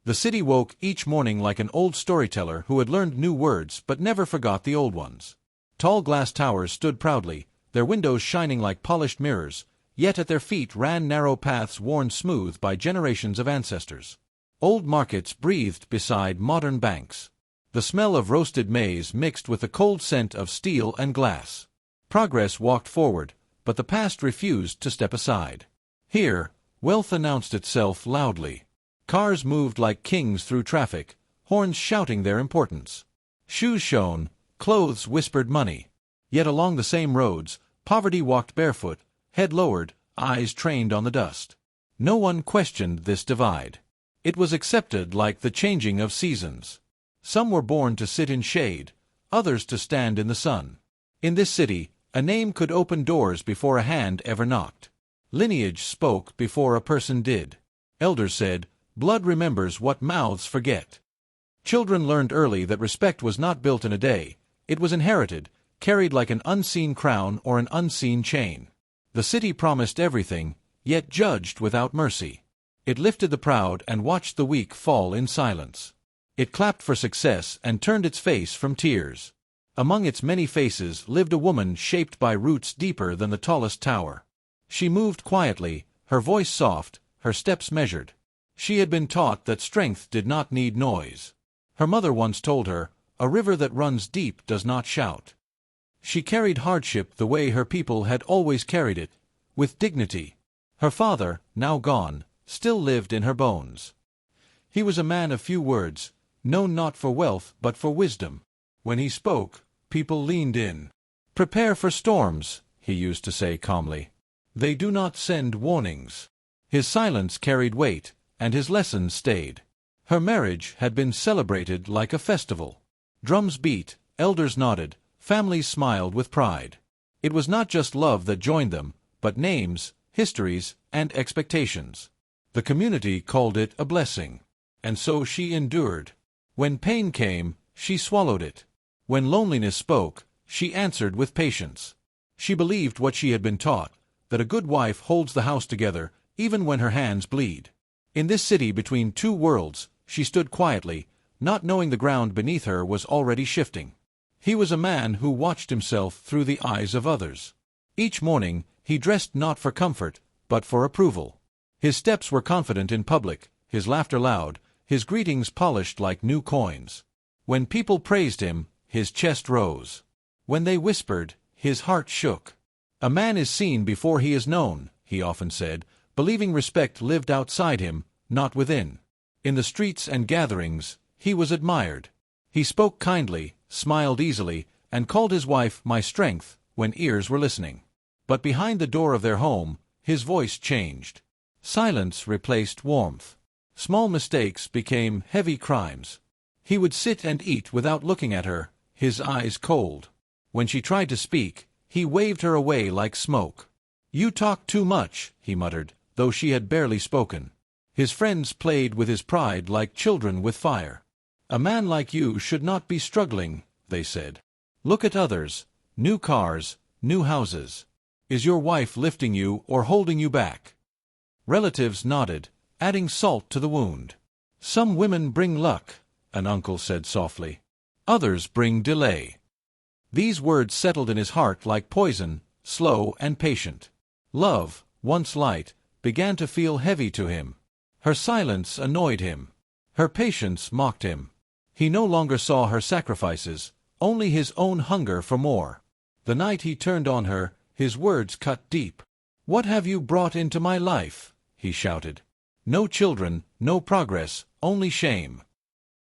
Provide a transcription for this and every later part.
The city woke each morning like an old storyteller who had learned new words but never forgot the old ones. Tall glass towers stood proudly, their windows shining like polished mirrors, yet at their feet ran narrow paths worn smooth by generations of ancestors. Old markets breathed beside modern banks. The smell of roasted maize mixed with the cold scent of steel and glass. Progress walked forward, but the past refused to step aside. Here, wealth announced itself loudly. Cars moved like kings through traffic, horns shouting their importance. Shoes shone, clothes whispered money. Yet along the same roads, poverty walked barefoot, head lowered, eyes trained on the dust. No one questioned this divide. It was accepted like the changing of seasons. Some were born to sit in shade, others to stand in the sun. In this city, a name could open doors before a hand ever knocked. Lineage spoke before a person did. Elders said, "Blood remembers what mouths forget." Children learned early that respect was not built in a day. It was inherited, carried like an unseen crown or an unseen chain. The city promised everything, yet judged without mercy. It lifted the proud and watched the weak fall in silence. It clapped for success and turned its face from tears. Among its many faces lived a woman shaped by roots deeper than the tallest tower. She moved quietly, her voice soft, her steps measured. She had been taught that strength did not need noise. Her mother once told her, "A river that runs deep does not shout." She carried hardship the way her people had always carried it, with dignity. Her father, now gone, still lived in her bones. He was a man of few words, known not for wealth but for wisdom. When he spoke, people leaned in. "Prepare for storms," he used to say calmly. "They do not send warnings." His silence carried weight, and his lessons stayed. Her marriage had been celebrated like a festival. Drums beat, elders nodded, families smiled with pride. It was not just love that joined them, but names, histories, and expectations. The community called it a blessing. And so she endured. When pain came, she swallowed it. When loneliness spoke, she answered with patience. She believed what she had been taught, that a good wife holds the house together, even when her hands bleed. In this city between two worlds, she stood quietly, not knowing the ground beneath her was already shifting. He was a man who watched himself through the eyes of others. Each morning, he dressed not for comfort, but for approval. His steps were confident in public, his laughter loud, his greetings polished like new coins. When people praised him, his chest rose. When they whispered, his heart shook. "A man is seen before he is known," he often said, believing respect lived outside him, not within. In the streets and gatherings, he was admired. He spoke kindly, smiled easily, and called his wife "my strength" when ears were listening. But behind the door of their home, his voice changed. Silence replaced warmth. Small mistakes became heavy crimes. He would sit and eat without looking at her, his eyes cold. When she tried to speak, he waved her away like smoke. "You talk too much," he muttered, though she had barely spoken. His friends played with his pride like children with fire. "A man like you should not be struggling," they said. "Look at others, new cars, new houses. Is your wife lifting you or holding you back?" Relatives nodded, adding salt to the wound. "Some women bring luck," an uncle said softly. "Others bring delay." These words settled in his heart like poison, slow and patient. Love, once light, began to feel heavy to him. Her silence annoyed him. Her patience mocked him. He no longer saw her sacrifices, only his own hunger for more. The night he turned on her, his words cut deep. "What have you brought into my life?" he shouted. "No children, no progress, only shame."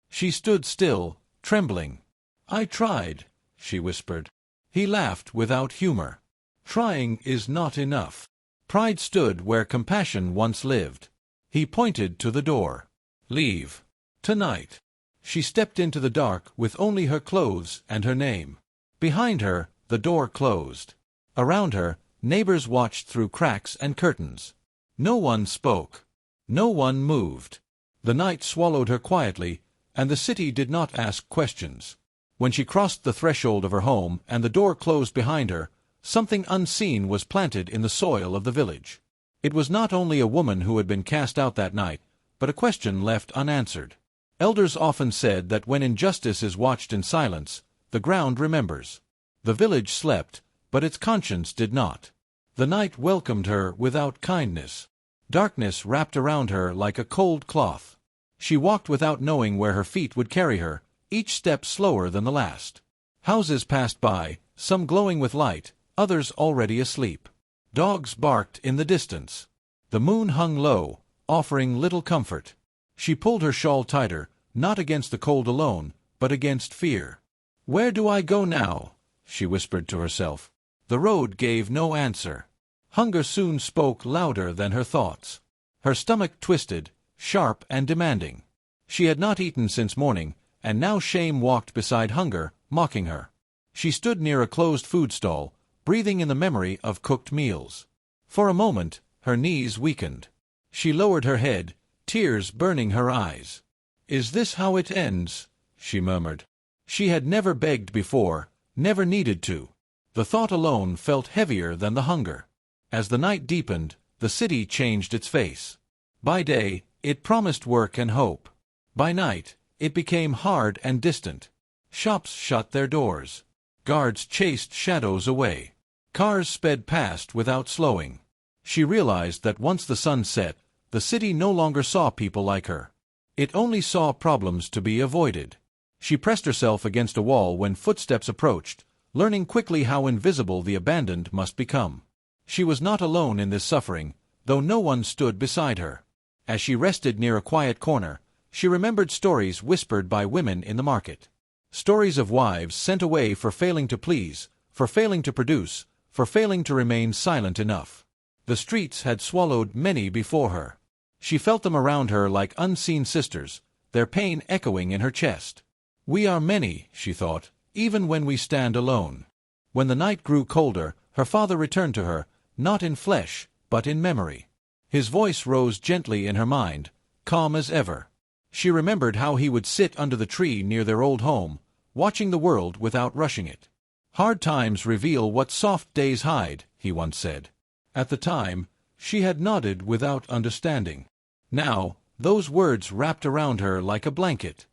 She stood still, trembling. "I tried," she whispered. He laughed without humor. "Trying is not enough." Pride stood where compassion once lived. He pointed to the door. "Leave. Tonight." She stepped into the dark with only her clothes and her name. Behind her, the door closed. Around her, neighbors watched through cracks and curtains. No one spoke. No one moved. The night swallowed her quietly, and the city did not ask questions. When she crossed the threshold of her home and the door closed behind her, something unseen was planted in the soil of the village. It was not only a woman who had been cast out that night, but a question left unanswered. Elders often said that when injustice is watched in silence, the ground remembers. The village slept, but its conscience did not. The night welcomed her without kindness. Darkness wrapped around her like a cold cloth. She walked without knowing where her feet would carry her, each step slower than the last. Houses passed by, some glowing with light, others already asleep. Dogs barked in the distance. The moon hung low, offering little comfort. She pulled her shawl tighter, not against the cold alone, but against fear. "Where do I go now?" she whispered to herself. The road gave no answer. Hunger soon spoke louder than her thoughts. Her stomach twisted, sharp and demanding. She had not eaten since morning, and now shame walked beside hunger, mocking her. She stood near a closed food stall, breathing in the memory of cooked meals. For a moment, her knees weakened. She lowered her head, tears burning her eyes. "Is this how it ends?" she murmured. She had never begged before, never needed to. The thought alone felt heavier than the hunger. As the night deepened, the city changed its face. By day, it promised work and hope. By night, it became hard and distant. Shops shut their doors. Guards chased shadows away. Cars sped past without slowing. She realized that once the sun set, the city no longer saw people like her. It only saw problems to be avoided. She pressed herself against a wall when footsteps approached, learning quickly how invisible the abandoned must become. She was not alone in this suffering, though no one stood beside her. As she rested near a quiet corner, she remembered stories whispered by women in the market. Stories of wives sent away for failing to please, for failing to produce, for failing to remain silent enough. The streets had swallowed many before her. She felt them around her like unseen sisters, their pain echoing in her chest. "We are many," she thought, "even when we stand alone." When the night grew colder, her father returned to her, not in flesh, but in memory. His voice rose gently in her mind, calm as ever. She remembered how he would sit under the tree near their old home, watching the world without rushing it. "Hard times reveal what soft days hide," he once said. At the time, she had nodded without understanding. Now, those words wrapped around her like a blanket.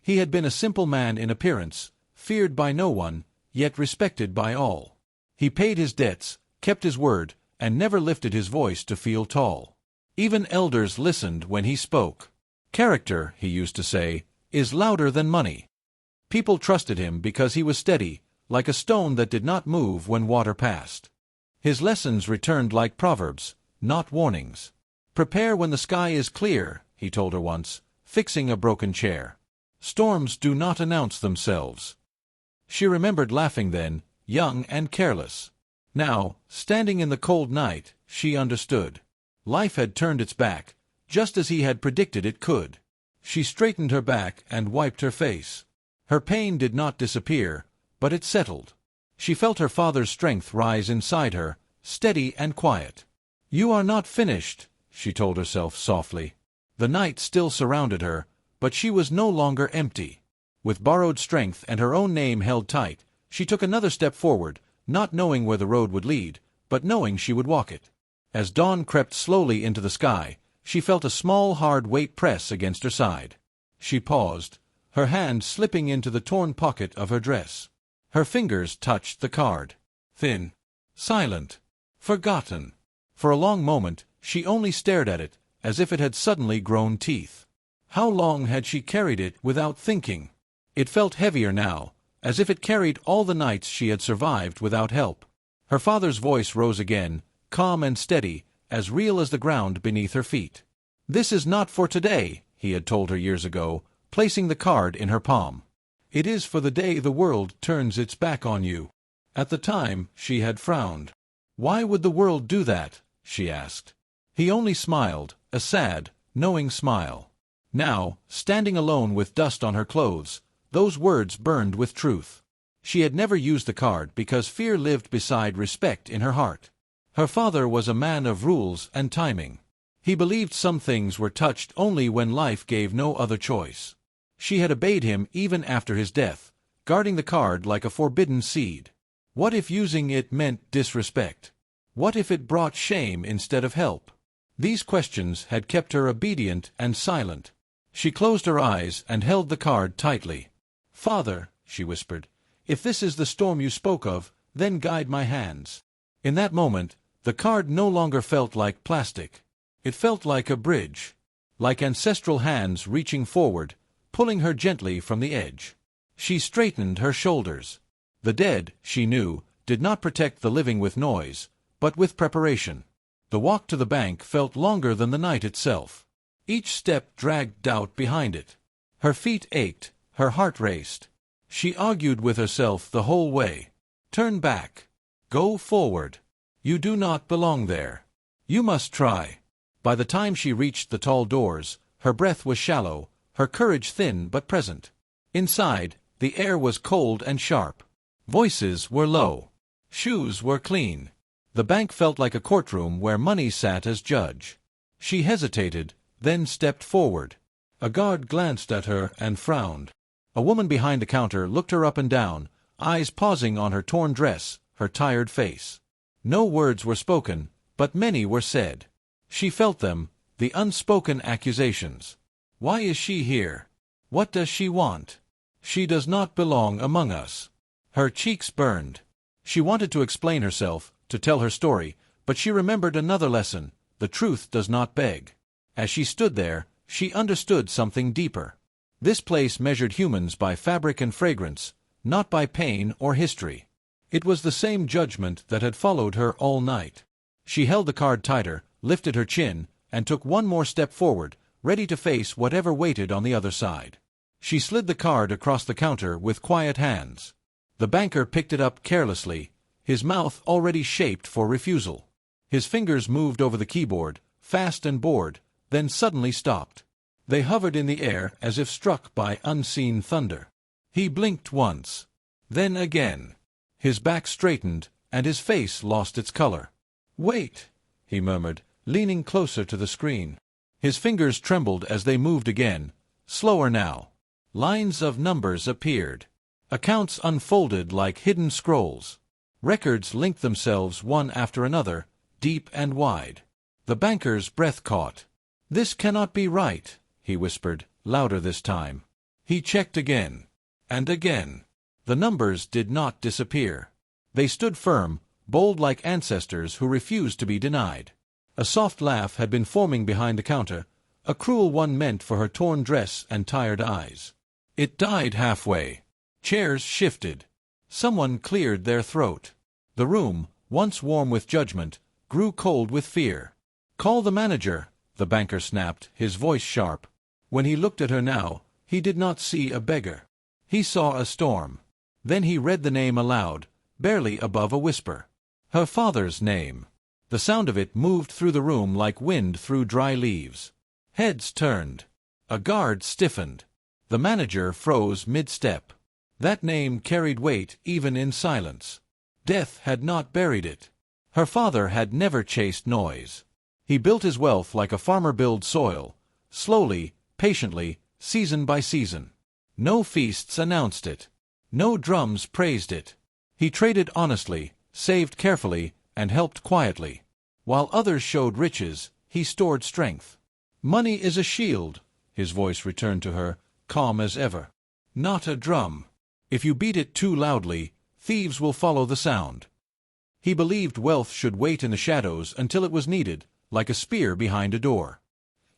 He had been a simple man in appearance, feared by no one, yet respected by all. He paid his debts, kept his word, and never lifted his voice to feel tall. Even elders listened when he spoke. "Character," he used to say, "is louder than money." People trusted him because he was steady, like a stone that did not move when water passed. His lessons returned like proverbs, not warnings. "Prepare when the sky is clear," he told her once, fixing a broken chair. "Storms do not announce themselves." She remembered laughing then, young and careless. Now, standing in the cold night, she understood. Life had turned its back, just as he had predicted it could. She straightened her back and wiped her face. Her pain did not disappear, but it settled. She felt her father's strength rise inside her, steady and quiet. "You are not finished," she told herself softly. The night still surrounded her, but she was no longer empty. With borrowed strength and her own name held tight, she took another step forward, not knowing where the road would lead, but knowing she would walk it. As dawn crept slowly into the sky, she felt a small hard weight press against her side. She paused, her hand slipping into the torn pocket of her dress. Her fingers touched the card. Thin, silent, forgotten. For a long moment, she only stared at it, as if it had suddenly grown teeth. How long had she carried it without thinking? It felt heavier now, as if it carried all the nights she had survived without help. Her father's voice rose again, calm and steady, as real as the ground beneath her feet. "This is not for today," he had told her years ago, placing the card in her palm. "It is for the day the world turns its back on you." At the time, she had frowned. Why would the world do that? She asked. He only smiled, a sad, knowing smile. Now, standing alone with dust on her clothes, those words burned with truth. She had never used the card because fear lived beside respect in her heart. Her father was a man of rules and timing. He believed some things were touched only when life gave no other choice. She had obeyed him even after his death, guarding the card like a forbidden seed. What if using it meant disrespect? What if it brought shame instead of help? These questions had kept her obedient and silent. She closed her eyes and held the card tightly. "Father," she whispered, "if this is the storm you spoke of, then guide my hands." In that moment, the card no longer felt like plastic. It felt like a bridge, like ancestral hands reaching forward, pulling her gently from the edge. She straightened her shoulders. The dead, she knew, did not protect the living with noise, but with preparation. The walk to the bank felt longer than the night itself. Each step dragged doubt behind it. Her feet ached, her heart raced. She argued with herself the whole way. Turn back. Go forward. You do not belong there. You must try. By the time she reached the tall doors, her breath was shallow, her courage thin but present. Inside, the air was cold and sharp. Voices were low. Shoes were clean. The bank felt like a courtroom where money sat as judge. She hesitated, then stepped forward. A guard glanced at her and frowned. A woman behind the counter looked her up and down, eyes pausing on her torn dress, her tired face. No words were spoken, but many were said. She felt them, the unspoken accusations. Why is she here? What does she want? She does not belong among us. Her cheeks burned. She wanted to explain herself, to tell her story, but she remembered another lesson: the truth does not beg. As she stood there, she understood something deeper. This place measured humans by fabric and fragrance, not by pain or history. It was the same judgment that had followed her all night. She held the card tighter, lifted her chin, and took one more step forward, ready to face whatever waited on the other side. She slid the card across the counter with quiet hands. The banker picked it up carelessly, his mouth already shaped for refusal. His fingers moved over the keyboard, fast and bored, then suddenly stopped. They hovered in the air as if struck by unseen thunder. He blinked once. Then again. His back straightened, and his face lost its color. "Wait," he murmured, leaning closer to the screen. His fingers trembled as they moved again, slower now. Lines of numbers appeared. Accounts unfolded like hidden scrolls. Records linked themselves one after another, deep and wide. The banker's breath caught. "This cannot be right," he whispered, louder this time. He checked again. And again. The numbers did not disappear. They stood firm, bold like ancestors who refused to be denied. A soft laugh had been forming behind the counter, a cruel one meant for her torn dress and tired eyes. It died halfway. Chairs shifted. Someone cleared their throat. The room, once warm with judgment, grew cold with fear. "Call the manager," the banker snapped, his voice sharp. When he looked at her now, he did not see a beggar. He saw a storm. Then he read the name aloud, barely above a whisper. Her father's name. The sound of it moved through the room like wind through dry leaves. Heads turned. A guard stiffened. The manager froze mid-step. That name carried weight even in silence. Death had not buried it. Her father had never chased noise. He built his wealth like a farmer builds soil, slowly, patiently, season by season. No feasts announced it. No drums praised it. He traded honestly, saved carefully, and helped quietly. While others showed riches, he stored strength. "Money is a shield," his voice returned to her, calm as ever. "Not a drum. If you beat it too loudly, thieves will follow the sound." He believed wealth should wait in the shadows until it was needed, like a spear behind a door.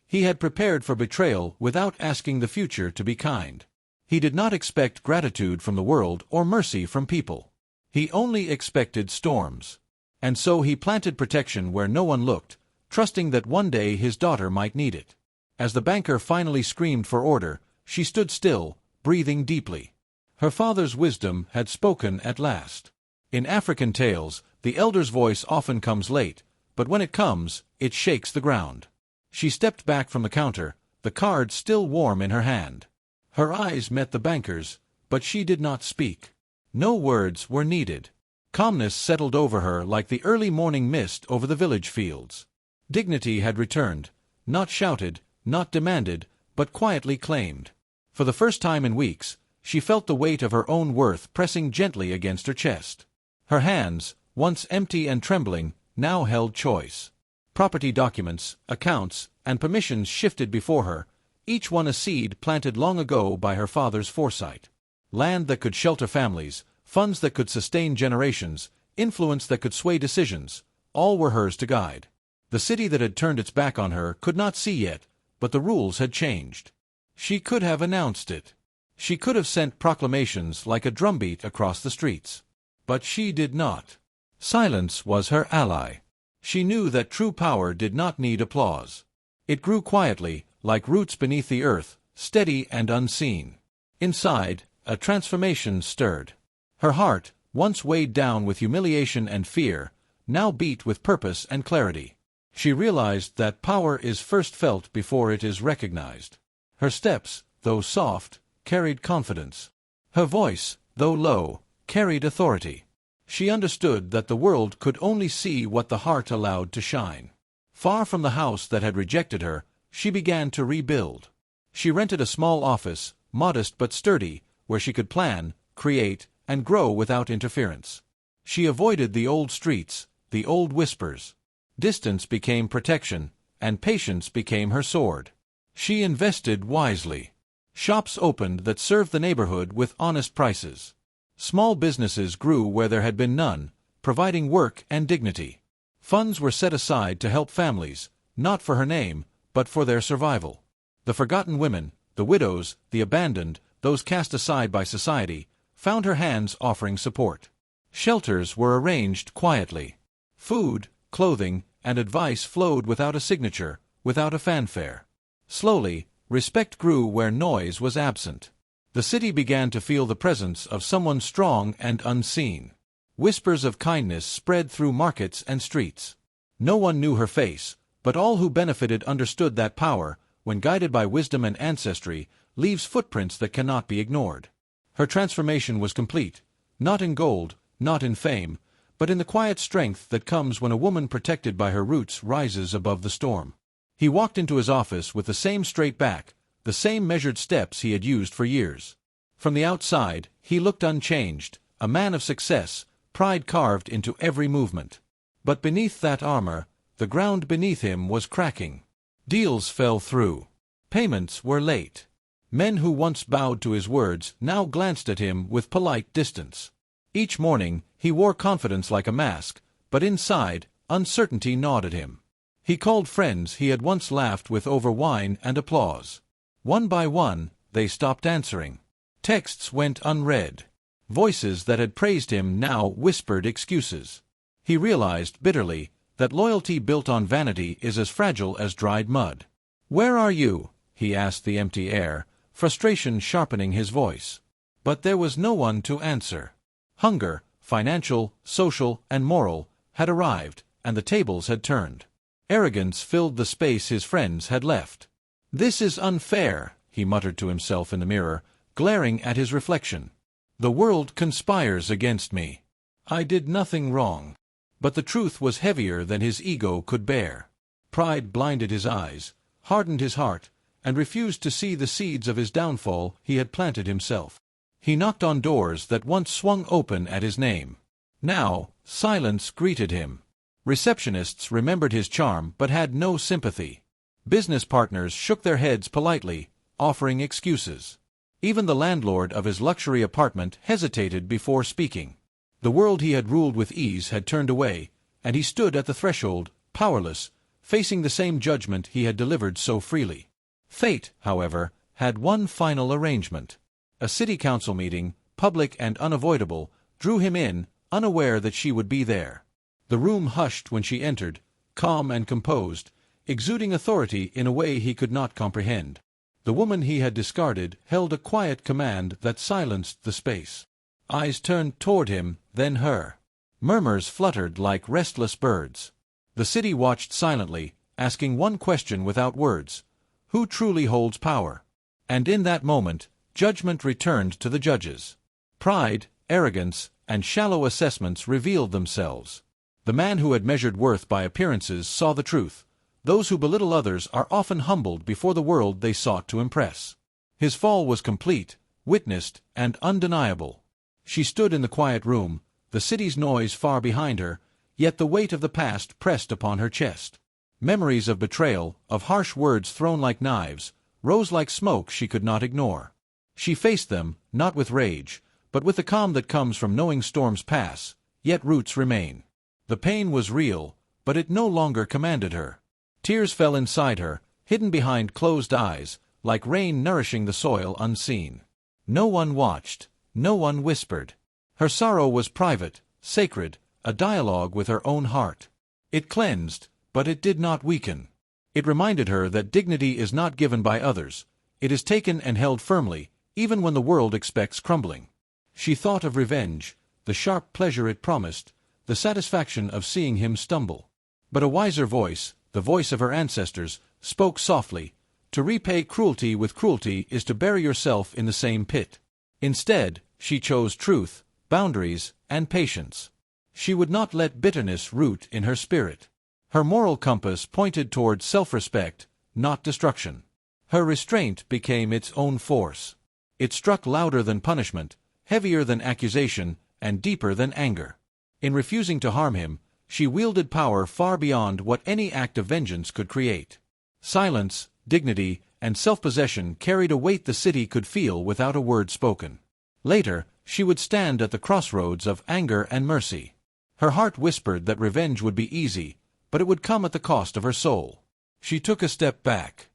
He had prepared for betrayal without asking the future to be kind. He did not expect gratitude from the world or mercy from people. He only expected storms. And so he planted protection where no one looked, trusting that one day his daughter might need it. As the banker finally screamed for order, she stood still, breathing deeply. Her father's wisdom had spoken at last. In African tales, the elder's voice often comes late, but when it comes, it shakes the ground. She stepped back from the counter, the card still warm in her hand. Her eyes met the banker's, but she did not speak. No words were needed. Calmness settled over her like the early morning mist over the village fields. Dignity had returned, not shouted, not demanded, but quietly claimed. For the first time in weeks, she felt the weight of her own worth pressing gently against her chest. Her hands, once empty and trembling, now held choice. Property documents, accounts, and permissions shifted before her, each one a seed planted long ago by her father's foresight. Land that could shelter families, funds that could sustain generations, influence that could sway decisions, all were hers to guide. The city that had turned its back on her could not see yet, but the rules had changed. She could have announced it. She could have sent proclamations like a drumbeat across the streets. But she did not. Silence was her ally. She knew that true power did not need applause. It grew quietly, like roots beneath the earth, steady and unseen. Inside, a transformation stirred. Her heart, once weighed down with humiliation and fear, now beat with purpose and clarity. She realized that power is first felt before it is recognized. Her steps, though soft, carried confidence. Her voice, though low, carried authority. She understood that the world could only see what the heart allowed to shine. Far from the house that had rejected her, she began to rebuild. She rented a small office, modest but sturdy, where she could plan, create, and grow without interference. She avoided the old streets, the old whispers. Distance became protection, and patience became her sword. She invested wisely. Shops opened that served the neighborhood with honest prices. Small businesses grew where there had been none, providing work and dignity. Funds were set aside to help families, not for her name, but for their survival. The forgotten women, the widows, the abandoned, those cast aside by society, found her hands offering support. Shelters were arranged quietly. Food, clothing, and advice flowed without a signature, without a fanfare. Slowly, respect grew where noise was absent. The city began to feel the presence of someone strong and unseen. Whispers of kindness spread through markets and streets. No one knew her face, but all who benefited understood that power, when guided by wisdom and ancestry, leaves footprints that cannot be ignored. Her transformation was complete, not in gold, not in fame, but in the quiet strength that comes when a woman protected by her roots rises above the storm. He walked into his office with the same straight back, the same measured steps he had used for years. From the outside, he looked unchanged, a man of success, pride carved into every movement. But beneath that armor, the ground beneath him was cracking. Deals fell through. Payments were late. Men who once bowed to his words now glanced at him with polite distance. Each morning, he wore confidence like a mask, but inside, uncertainty gnawed at him. He called friends he had once laughed with over wine and applause. One by one, they stopped answering. Texts went unread. Voices that had praised him now whispered excuses. He realized, bitterly, that loyalty built on vanity is as fragile as dried mud. "Where are you?" he asked the empty air, frustration sharpening his voice. But there was no one to answer. Hunger, financial, social, and moral, had arrived, and the tables had turned. Arrogance filled the space his friends had left. "This is unfair," he muttered to himself in the mirror, glaring at his reflection. "The world conspires against me. I did nothing wrong." But the truth was heavier than his ego could bear. Pride blinded his eyes, hardened his heart, and refused to see the seeds of his downfall he had planted himself. He knocked on doors that once swung open at his name. Now, silence greeted him. Receptionists remembered his charm but had no sympathy. Business partners shook their heads politely, offering excuses. Even the landlord of his luxury apartment hesitated before speaking. The world he had ruled with ease had turned away, and he stood at the threshold, powerless, facing the same judgment he had delivered so freely. Fate, however, had one final arrangement. A city council meeting, public and unavoidable, drew him in, unaware that she would be there. The room hushed when she entered, calm and composed, exuding authority in a way he could not comprehend. The woman he had discarded held a quiet command that silenced the space. Eyes turned toward him, then her. Murmurs fluttered like restless birds. The city watched silently, asking one question without words: who truly holds power? And in that moment, judgment returned to the judges. Pride, arrogance, and shallow assessments revealed themselves. The man who had measured worth by appearances saw the truth. Those who belittle others are often humbled before the world they sought to impress. His fall was complete, witnessed, and undeniable. She stood in the quiet room, the city's noise far behind her, yet the weight of the past pressed upon her chest. Memories of betrayal, of harsh words thrown like knives, rose like smoke she could not ignore. She faced them, not with rage, but with the calm that comes from knowing storms pass, yet roots remain. The pain was real, but it no longer commanded her. Tears fell inside her, hidden behind closed eyes, like rain nourishing the soil unseen. No one watched, no one whispered. Her sorrow was private, sacred, a dialogue with her own heart. It cleansed, but it did not weaken. It reminded her that dignity is not given by others, it is taken and held firmly, even when the world expects crumbling. She thought of revenge, the sharp pleasure it promised, the satisfaction of seeing him stumble. But a wiser voice, the voice of her ancestors, spoke softly. To repay cruelty with cruelty is to bury yourself in the same pit. Instead, she chose truth, boundaries, and patience. She would not let bitterness root in her spirit. Her moral compass pointed toward self-respect, not destruction. Her restraint became its own force. It struck louder than punishment, heavier than accusation, and deeper than anger. In refusing to harm him, she wielded power far beyond what any act of vengeance could create. Silence, dignity, and self-possession carried a weight the city could feel without a word spoken. Later, she would stand at the crossroads of anger and mercy. Her heart whispered that revenge would be easy, but it would come at the cost of her soul. She took a step back.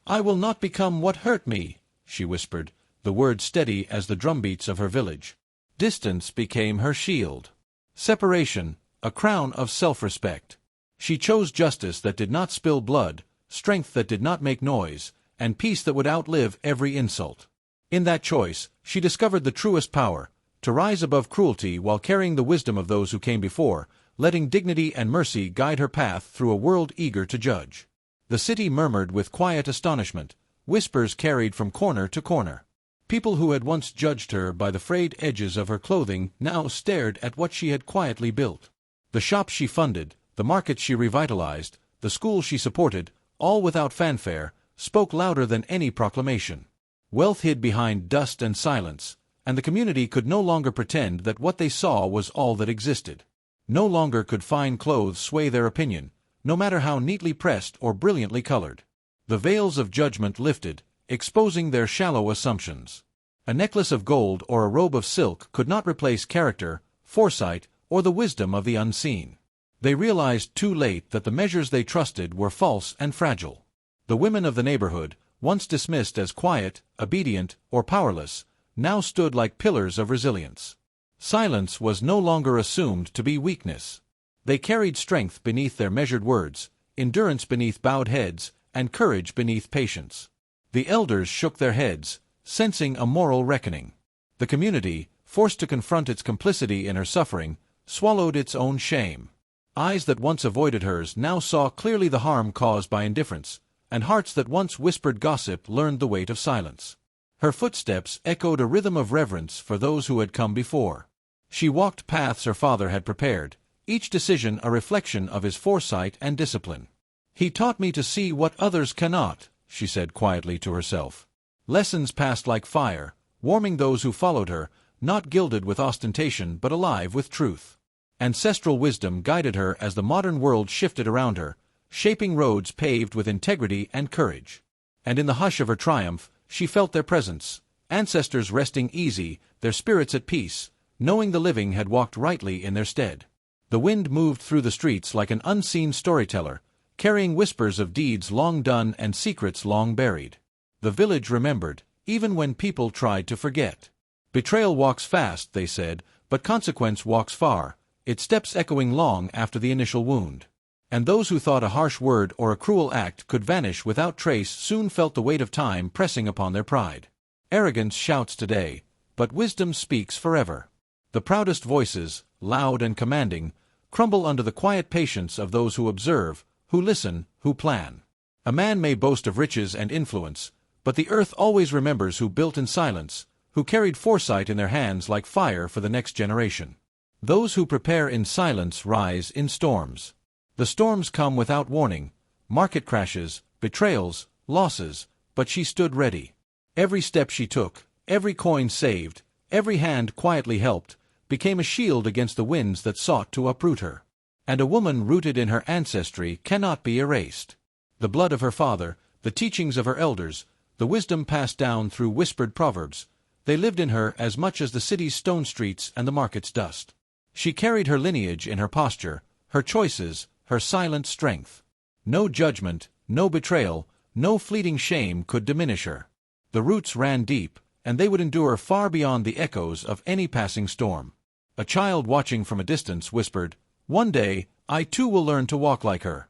"I will not become what hurt me," she whispered, the words steady as the drumbeats of her village. Distance became her shield. Separation, a crown of self-respect. She chose justice that did not spill blood, strength that did not make noise, and peace that would outlive every insult. In that choice, she discovered the truest power, to rise above cruelty while carrying the wisdom of those who came before, letting dignity and mercy guide her path through a world eager to judge. The city murmured with quiet astonishment, whispers carried from corner to corner. People who had once judged her by the frayed edges of her clothing now stared at what she had quietly built. The shops she funded, the markets she revitalized, the schools she supported, all without fanfare, spoke louder than any proclamation. Wealth hid behind dust and silence, and the community could no longer pretend that what they saw was all that existed. No longer could fine clothes sway their opinion, no matter how neatly pressed or brilliantly colored. The veils of judgment lifted, exposing their shallow assumptions. A necklace of gold or a robe of silk could not replace character, foresight, or the wisdom of the unseen. They realized too late that the measures they trusted were false and fragile. The women of the neighborhood, once dismissed as quiet, obedient, or powerless, now stood like pillars of resilience. Silence was no longer assumed to be weakness. They carried strength beneath their measured words, endurance beneath bowed heads, and courage beneath patience. The elders shook their heads, sensing a moral reckoning. The community, forced to confront its complicity in her suffering, swallowed its own shame. Eyes that once avoided hers now saw clearly the harm caused by indifference, and hearts that once whispered gossip learned the weight of silence. Her footsteps echoed a rhythm of reverence for those who had come before. She walked paths her father had prepared, each decision a reflection of his foresight and discipline. "He taught me to see what others cannot," she said quietly to herself. Lessons passed like fire, warming those who followed her, not gilded with ostentation but alive with truth. Ancestral wisdom guided her as the modern world shifted around her, shaping roads paved with integrity and courage. And in the hush of her triumph, she felt their presence, ancestors resting easy, their spirits at peace, knowing the living had walked rightly in their stead. The wind moved through the streets like an unseen storyteller, carrying whispers of deeds long done and secrets long buried. The village remembered, even when people tried to forget. Betrayal walks fast, they said, but consequence walks far, its steps echoing long after the initial wound. And those who thought a harsh word or a cruel act could vanish without trace soon felt the weight of time pressing upon their pride. Arrogance shouts today, but wisdom speaks forever. The proudest voices, loud and commanding, crumble under the quiet patience of those who observe, who listen, who plan. A man may boast of riches and influence, but the earth always remembers who built in silence, who carried foresight in their hands like fire for the next generation. Those who prepare in silence rise in storms. The storms come without warning, market crashes, betrayals, losses, but she stood ready. Every step she took, every coin saved, every hand quietly helped, became a shield against the winds that sought to uproot her. And a woman rooted in her ancestry cannot be erased. The blood of her father, the teachings of her elders, the wisdom passed down through whispered proverbs, they lived in her as much as the city's stone streets and the market's dust. She carried her lineage in her posture, her choices, her silent strength. No judgment, no betrayal, no fleeting shame could diminish her. The roots ran deep, and they would endure far beyond the echoes of any passing storm. A child watching from a distance whispered, "One day, I too will learn to walk like her."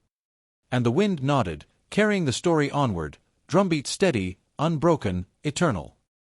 And the wind nodded, carrying the story onward, drumbeat steady, unbroken, eternal.